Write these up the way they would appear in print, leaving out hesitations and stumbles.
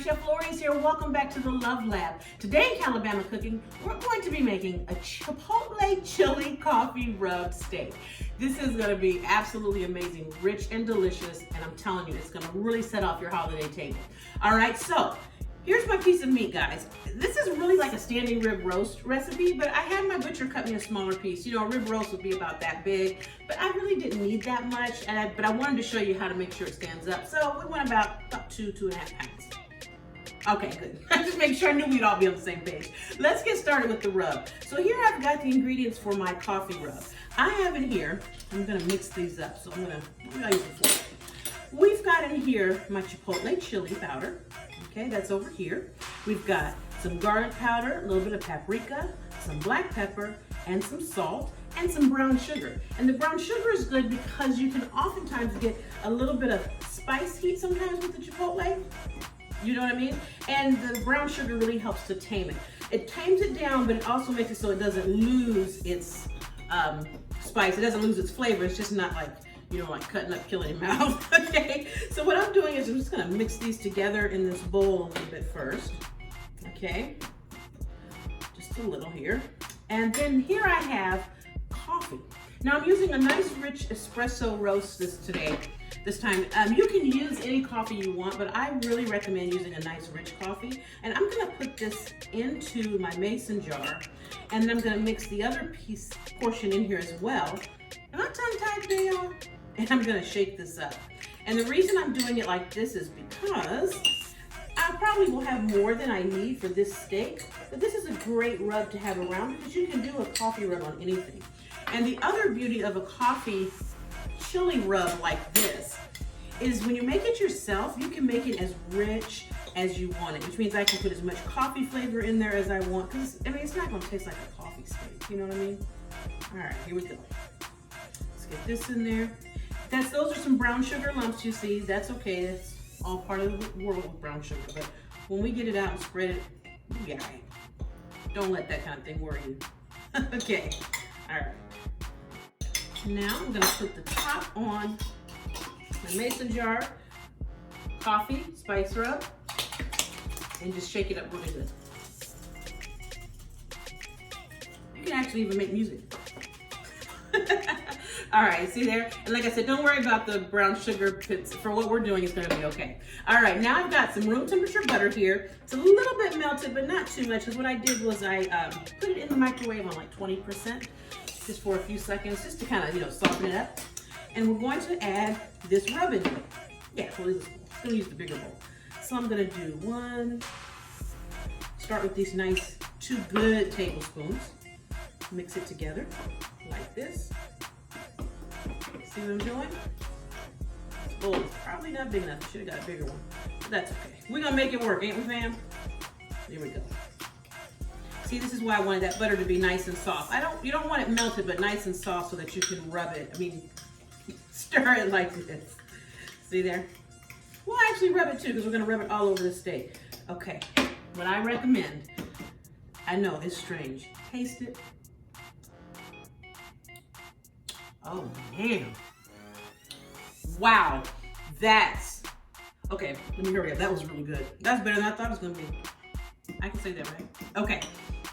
ChefLorious here. Welcome back to the Love Lab. Today in Alabama Cooking, we're going to be making a Chipotle chili coffee rub steak. This is going to be absolutely amazing, rich and delicious, and I'm telling you, it's going to really set off your holiday table. All right, so here's my piece of meat, guys. This is really like a standing rib roast recipe, but I had my butcher cut me a smaller piece. You know, a rib roast would be about that big, but I really didn't need that much, but I wanted to show you how to make sure it stands up. So we went about 2.5 pounds. Okay, good. Just make sure I knew we'd all be on the same page. Let's get started with the rub. So here I've got the ingredients for my coffee rub. I have in here, I'm gonna mix these up. So I'm gonna use the fork. We've got in here my Chipotle chili powder. Okay, that's over here. We've got some garlic powder, a little bit of paprika, some black pepper, and some salt, and some brown sugar. And the brown sugar is good because you can oftentimes get a little bit of spice heat sometimes with the Chipotle. You know what I mean? And the brown sugar really helps to tame it. It tames it down, but it also makes it so it doesn't lose its spice. It doesn't lose its flavor. It's just not like, you know, like cutting up, killing your mouth. Okay, so what I'm doing is I'm just gonna mix these together in this bowl a little bit first. Okay, just a little here. And then here I have coffee. Now I'm using a nice rich espresso roast this time. You can use any coffee you want, but I really recommend using a nice rich coffee. And I'm gonna put this into my mason jar, and then I'm gonna mix the other portion in here as well. Am I tongue-tied today, y'all? And I'm gonna shake this up. And the reason I'm doing it like this is because I probably will have more than I need for this steak, but this is a great rub to have around because you can do a coffee rub on anything. And the other beauty of a coffee chili rub like this is when you make it yourself, you can make it as rich as you want it, which means I can put as much coffee flavor in there as I want, because I mean, it's not gonna taste like a coffee steak, you know what I mean? All right, here we go. Let's get this in there. Those are some brown sugar lumps you see. That's okay, it's all part of the world with brown sugar, but when we get it out and spread it, yeah, don't let that kind of thing worry you. Okay, all right. Now I'm gonna put the top on my mason jar, coffee, spice rub, and just shake it up really good. You can actually even make music. All right, see there? And like I said, don't worry about the brown sugar pits. For what we're doing, it's gonna be okay. All right, now I've got some room temperature butter here. It's a little bit melted, but not too much, because what I did was I put it in the microwave on like 20%, just for a few seconds, just to kind of, you know, soften it up. And we're going to add this rub in here. Yeah, we'll use the bigger bowl. So I'm gonna do start with these nice 2 good tablespoons. Mix it together like this. See what I'm doing? This bowl is probably not big enough. Should have got a bigger one, but that's okay. We're gonna make it work, ain't we, fam? There we go. See, this is why I wanted that butter to be nice and soft. You don't want it melted, but nice and soft so that you can rub it. I mean, stir it like this. See there? We'll actually rub it too, because we're gonna rub it all over the steak. Okay, what I recommend, I know it's strange. Taste it. Oh man. Wow, okay, let me hurry up. That was really good. That's better than I thought it was gonna be. I can say that, right? Okay,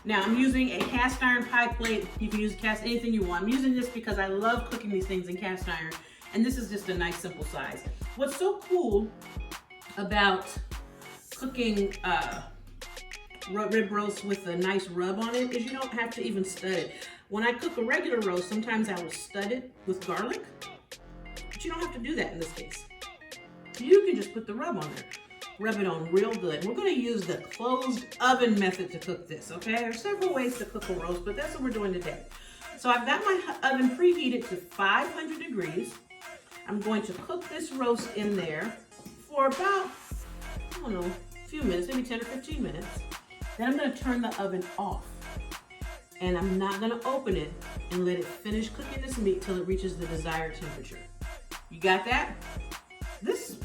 now I'm using a cast iron pie plate. You can use anything you want. I'm using this because I love cooking these things in cast iron, and this is just a nice simple size. What's so cool about cooking rib roast with a nice rub on it is you don't have to even stud it. When I cook a regular roast, sometimes I will stud it with garlic, but you don't have to do that in this case. You can just put the rub on there. Rub it on real good. We're gonna use the closed oven method to cook this, okay? There's several ways to cook a roast, but that's what we're doing today. So I've got my oven preheated to 500 degrees. I'm going to cook this roast in there for about, I don't know, a few minutes, maybe 10 or 15 minutes. Then I'm gonna turn the oven off. And I'm not gonna open it and let it finish cooking this meat till it reaches the desired temperature. You got that? This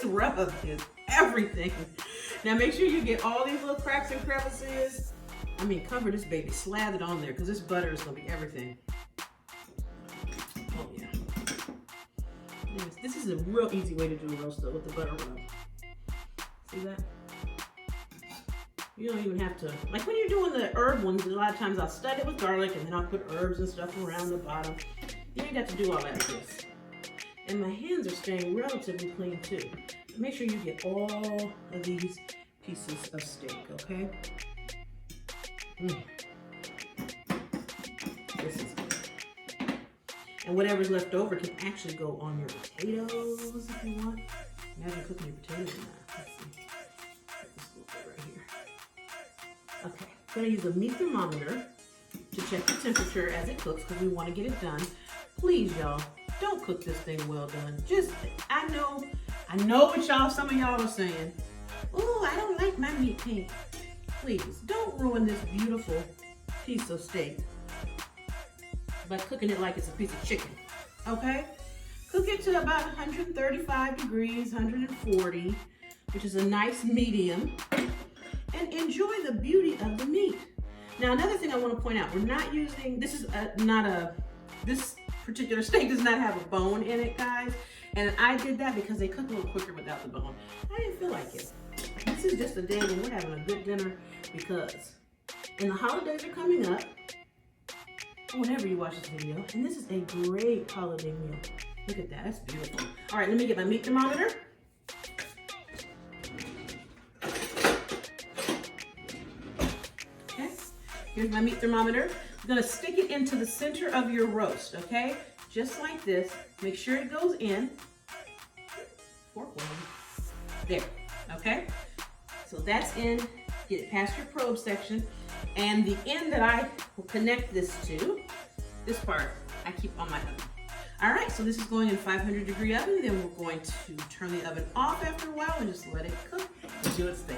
rub is everything. Now make sure you get all these little cracks and crevices. I mean, cover this baby, slather it on there, because this butter is gonna be everything. Oh yeah. This is a real easy way to do a roast though, with the butter rub. See that? You don't even have to, like when you're doing the herb ones, a lot of times I'll stud it with garlic and then I'll put herbs and stuff around the bottom. You ain't got to do all that with this. And my hands are staying relatively clean too. Make sure you get all of these pieces of steak, okay? This is good. And whatever's left over can actually go on your potatoes if you want. Imagine cooking your potatoes in that. Let's see. Put this little bit right here. Okay, I'm gonna use a meat thermometer to check the temperature as it cooks because we want to get it done. Please, y'all, don't cook this thing well done. Just, I know what some of y'all are saying. Oh, I don't like my meat pink. Please, don't ruin this beautiful piece of steak by cooking it like it's a piece of chicken, okay? Cook it to about 135 degrees, 140, which is a nice medium, and enjoy the beauty of the meat. Now, another thing I want to point out, we're not using, this particular steak does not have a bone in it, guys. And I did that because they cook a little quicker without the bone. I didn't feel like it. This is just a day when we're having a good dinner because the holidays are coming up, whenever you watch this video, and this is a great holiday meal. Look at that, that's beautiful. All right, let me get my meat thermometer. Okay, here's my meat thermometer. I'm gonna stick it into the center of your roast, okay? Just like this. Make sure it goes in. Fork one. There, okay? So that's in. Get it past your probe section. And the end that I will connect this to, this part, I keep on my oven. All right, so this is going in 500 degree oven. Then we're going to turn the oven off after a while and just let it cook and do its thing.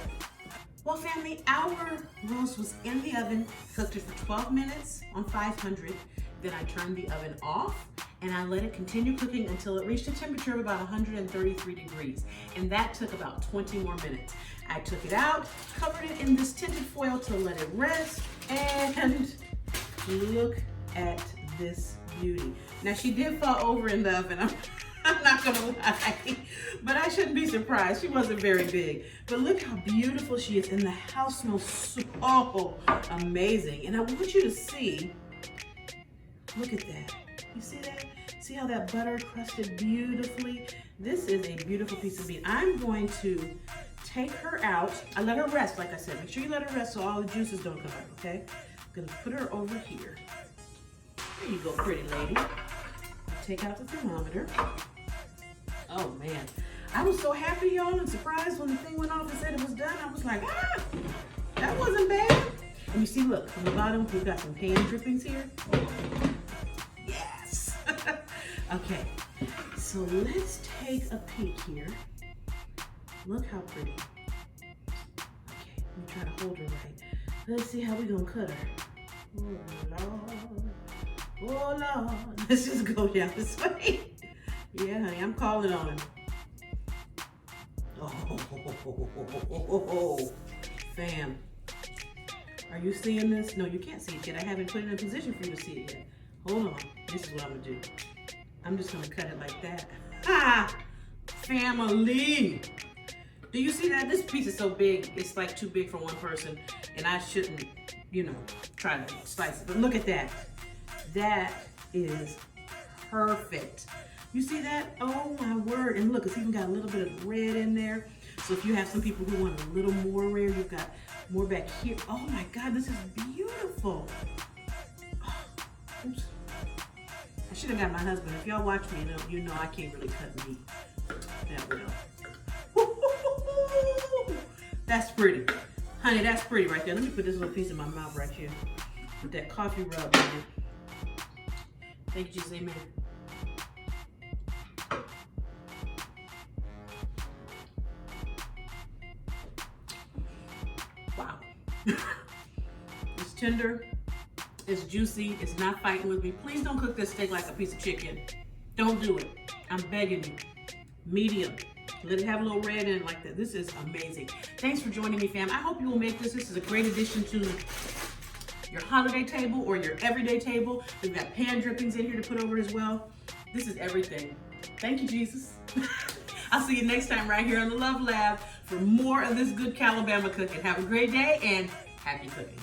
Well, family, our roast was in the oven, cooked it for 12 minutes on 500. Then I turned the oven off and I let it continue cooking until it reached a temperature of about 133 degrees. And that took about 20 more minutes. I took it out, covered it in this tinted foil to let it rest, and look at this beauty. Now, she did fall over in the oven. I'm not gonna lie, but I shouldn't be surprised. She wasn't very big, but look how beautiful she is, and the house smells so amazing. And I want you to see, look at that. You see that? See how that butter crusted beautifully? This is a beautiful piece of meat. I'm going to take her out. I let her rest, like I said. Make sure you let her rest so all the juices don't come out, okay? I'm gonna put her over here. There you go, pretty lady. Take out the thermometer. Oh man, I was so happy, y'all, and surprised when the thing went off and said it was done. I was like, that wasn't bad. And you see, look, on the bottom, we've got some pan drippings here. Yes. Okay, so let's take a peek here. Look how pretty. Okay, let me try to hold her right. Let's see how we're gonna cut her. Oh Lord. Oh Lord. Let's just go down this way. Yeah, honey, I'm calling on him. Oh, fam. Are you seeing this? No, you can't see it yet. I haven't put it in a position for you to see it yet. Hold on. This is what I'm gonna do. I'm just gonna cut it like that. Ah, family. Do you see that? This piece is so big, it's like too big for one person, and I shouldn't, try to slice it. But look at that. That is perfect. You see that? Oh my word. And look, it's even got a little bit of red in there. So if you have some people who want a little more red, you've got more back here. Oh my God, this is beautiful. Oh, oops. I should have got my husband. If y'all watch me, you know I can't really cut meat that well. That's pretty. Honey, that's pretty right there. Let me put this little piece in my mouth right here with that coffee rub in it. Thank you, Jesus, amen. Wow. It's tender, it's juicy, it's not fighting with me. Please don't cook this steak like a piece of chicken. Don't do it. I'm begging you. Medium. Let it have a little red in it like that. This is amazing. Thanks for joining me, fam. I hope you will make this. This is a great addition to your holiday table or your everyday table. We've got pan drippings in here to put over as well. This is everything. Thank you, Jesus. I'll see you next time right here on the Love Lab. for more of this good Calabama cooking. Have a great day and happy cooking.